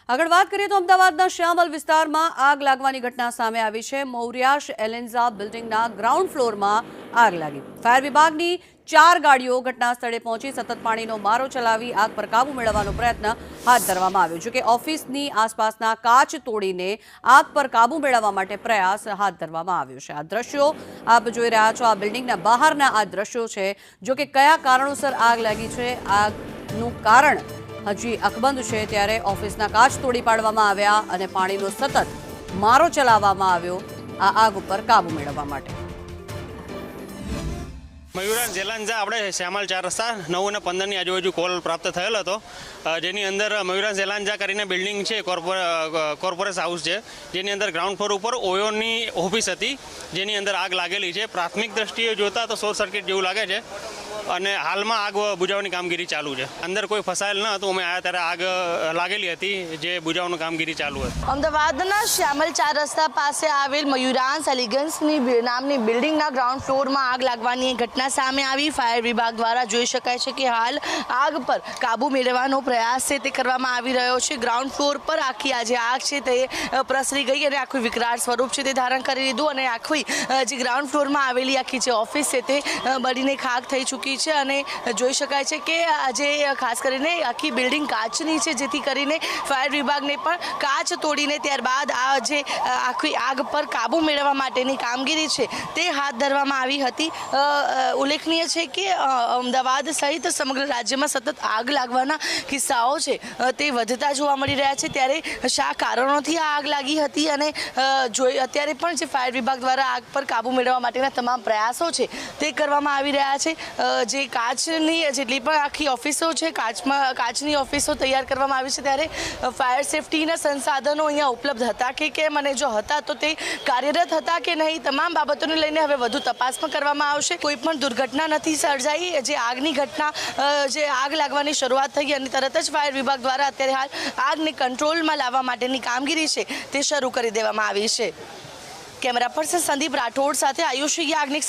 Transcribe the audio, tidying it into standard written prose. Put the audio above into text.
આગળ વાત કરીએ તો અમદાવાદના શ્યામલ વિસ્તારમાં આગ લાગવાની ઘટના સામે આવી છે। મૌર્યાશ એલેન્ઝા બિલ્ડિંગના ગ્રાઉન્ડ ફ્લોરમાં આગ લાગી। ફાયર વિભાગની 4 ગાડીઓ ઘટના સ્થળે પહોંચી સતત પાણીનો મારો ચલાવી આગ પર કાબુ મેળવવાનો પ્રયત્ન હાથ ધરવામાં આવ્યો છે કે ઓફિસની આસપાસના કાચ તોડીને આગ પર કાબુ મેળવવા માટે પ્રયાસ હાથ ધરવામાં આવ્યો છે। આ દ્રશ્યો આપ જોઈ રહ્યા છો, આ બિલ્ડિંગના બહારના આ દ્રશ્યો છે। જો કે કયા કારણોસર આગ લાગી છે, આગનું કારણ હજી અકબંધ છે, ત્યારે ઓફિસના કાચ તોડી પાડવામાં આવ્યા અને પાણીનો સતત મારો ચલાવવામાં આવ્યો આ આગ ઉપર કાબુ મેળવવા માટે। મયુરાંશ એલેન્ઝા આપણે શ્યામલ 4 રસ્તા 9 અને 15ની આજુબાજુ કોલ પ્રાપ્ત થયેલ હતો, જેની અંદર મયુરાંશ એલેન્ઝા કરીને બિલ્ડિંગ છે, કોર્પોરેટ હાઉસ છે, જેની અંદર ગ્રાઉન્ડ ફ્લોર ઉપર ઓયોની ઓફિસ હતી, જેની અંદર આગ લાગેલી છે। પ્રાથમિક દ્રષ્ટિએ જોતા તો શોર્ટ સર્કિટ જેવું લાગે છે અને હાલમાં આગ બુઝાવવાની કામગીરી ચાલુ છે। અંદર કોઈ ફસાયેલ ન હતું, અમે આવ્યા ત્યારે આગ લાગેલી હતી, જે બુઝાવવાની કામગીરી ચાલુ હતી। અમદાવાદના શ્યામલ 4 રસ્તા પાસે આવેલ મયુરાંશ એલિગન્સની નામની બિલ્ડિંગના ગ્રાઉન્ડ ફ્લોરમાં આગ લાગવાની ઘટના સામે આવી। ફાયર વિભાગ દ્વારા જોઈ શકાય છે કે હાલ આગ પર કાબુ મેળવવાનો પ્રયાસ છે તે કરવામાં આવી રહ્યો છે। ગ્રાઉન્ડ ફ્લોર પર આખી આ જે આગ છે તે પ્રસરી ગઈ અને આખું વિકરાળ સ્વરૂપ છે તે ધારણ કરી લીધું અને આખી જે ગ્રાઉન્ડ ફ્લોરમાં આવેલી આખી જે ઓફિસ છે તે બળીને ખાખ થઈ ચૂકી છે અને જોઈ શકાય છે કે આજે ખાસ કરીને આખી બિલ્ડિંગ કાચની છે, જેથી કરીને ફાયર વિભાગને પણ કાચ તોડીને ત્યારબાદ આ જે આખી આગ પર કાબુ મેળવવા માટેની કામગીરી છે તે હાથ ધરવામાં આવી હતી। ઉલ્લેખનીય છે કે અમદાવાદ સહિત સમગ્ર રાજ્યમાં સતત આગ લાગવાના કિસ્સાઓ છે તે વધતા જોવા મળી રહ્યા છે, ત્યારે શા કારણોથી આ આગ લાગી હતી અને અત્યારે પણ જે ફાયર વિભાગ દ્વારા આગ પર કાબુ મેળવવા માટેના તમામ પ્રયાસો છે તે કરવામાં આવી રહ્યા છે। જે કાચની જેટલી પણ આખી ઓફિસો છે, કાચની ઓફિસો તૈયાર કરવામાં આવી છે, ત્યારે ફાયર સેફટીના સંસાધનો અહીંયા ઉપલબ્ધ હતા કે કેમ અને જો હતા તો તે કાર્યરત હતા કે નહીં, તમામ બાબતોને લઈને હવે વધુ તપાસ પણ કરવામાં આવશે। કોઈ પણ દુર્ઘટના નથી સર્જાઈ। જે આગની ઘટના જે આગ લાગવાની શરૂઆત થઈ અને તરત જ ફાયર વિભાગ દ્વારા અત્યારે હાલ આગને કંટ્રોલમાં લાવવા માટેની કામગીરી છે તે શરૂ કરી દેવામાં આવી છે। કેમેરા પર્સન સંદીપ રાઠોડ સાથે આયુષી યાજ્ઞિક।